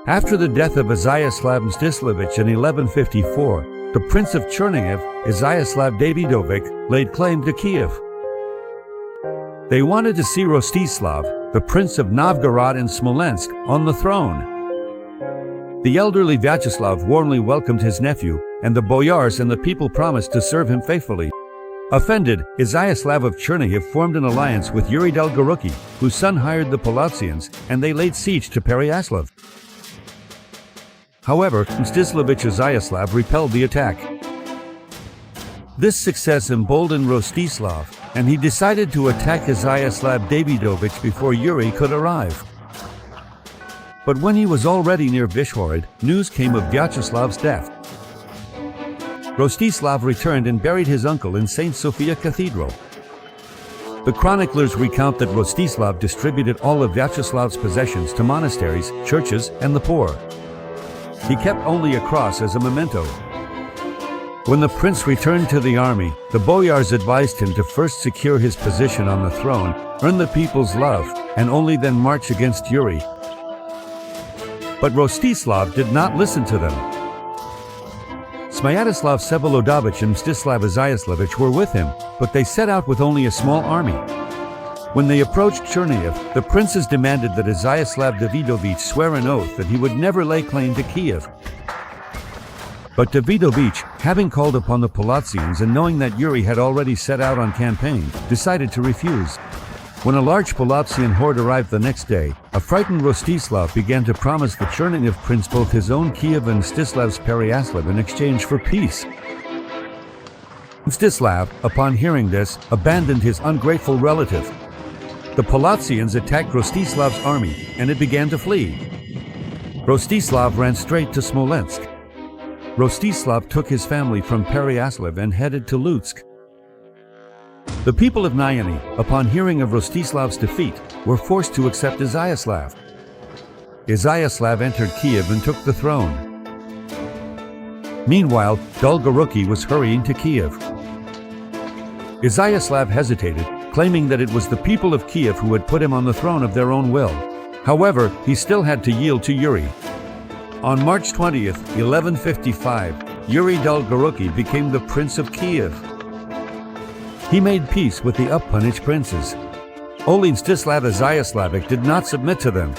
After the death of Iziaslav Mstyslavych in 1154, the Prince of Chernihiv, Iziaslav Davydovych, laid claim to Kyiv. They wanted to see Rostislav, the Prince of Novgorod and Smolensk, on the throne. The elderly Vyacheslav warmly welcomed his nephew, and the boyars and the people promised to serve him faithfully. Offended, Iziaslav of Chernihiv formed an alliance with Yuri Dolgorukiy, whose son hired the Polatsians, and they laid siege to Pereyaslav. However, Mstyslavych Iziaslav repelled the attack. This success emboldened Rostislav, and he decided to attack Iziaslav Davydovych before Yuri could arrive. But when he was already near Vyshhorod, news came of Vyacheslav's death. Rostislav returned and buried his uncle in St. Sophia Cathedral. The chroniclers recount that Rostislav distributed all of Vyacheslav's possessions to monasteries, churches, and the poor. He kept only a cross as a memento. When the prince returned to the army, the boyars advised him to first secure his position on the throne, earn the people's love, and only then march against Yuri. But Rostislav did not listen to them. Sviatoslav Vsevolodovich and Mstislav Iziaslavych were with him, but they set out with only a small army. When they approached Chernihiv, the princes demanded that Iziaslav Davydovych swear an oath that he would never lay claim to Kyiv. But Davydovych, having called upon the Polatsians and knowing that Yuri had already set out on campaign, decided to refuse. When a large Polatsian horde arrived the next day, a frightened Rostislav began to promise the Chernihiv prince both his own Kyiv and Mstislav's Pereyaslav in exchange for peace. Mstislav, upon hearing this, abandoned his ungrateful relative. The Polatsians attacked Rostislav's army, and it began to flee. Rostislav ran straight to Smolensk. Rostislav took his family from Pereyaslav and headed to Lutsk. The people of Nyany, upon hearing of Rostislav's defeat, were forced to accept Iziaslav. Iziaslav entered Kyiv and took the throne. Meanwhile, Dolgorukiy was hurrying to Kyiv. Iziaslav hesitated, claiming that it was the people of Kyiv who had put him on the throne of their own will. However, he still had to yield to Yuri. On March 20th, 1155, Yuri Dolgorukiy became the Prince of Kyiv. He made peace with the up-punished princes. Only Mstislav Iziaslavych did not submit to them.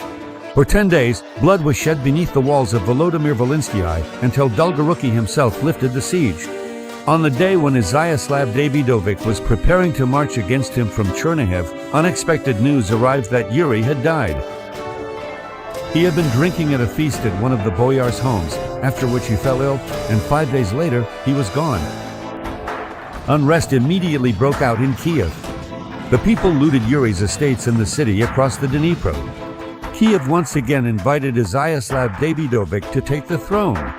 For 10 days, blood was shed beneath the walls of Volodymyr Volynskyi until Dolgorukiy himself lifted the siege. On the day when Iziaslav Davydovych was preparing to march against him from Chernihiv, unexpected news arrived that Yuri had died. He had been drinking at a feast at one of the boyars' homes, after which he fell ill, and 5 days later he was gone. Unrest immediately broke out in Kyiv. The people looted Yuri's estates in the city across the Dnipro. Kyiv once again invited Iziaslav Davydovych to take the throne.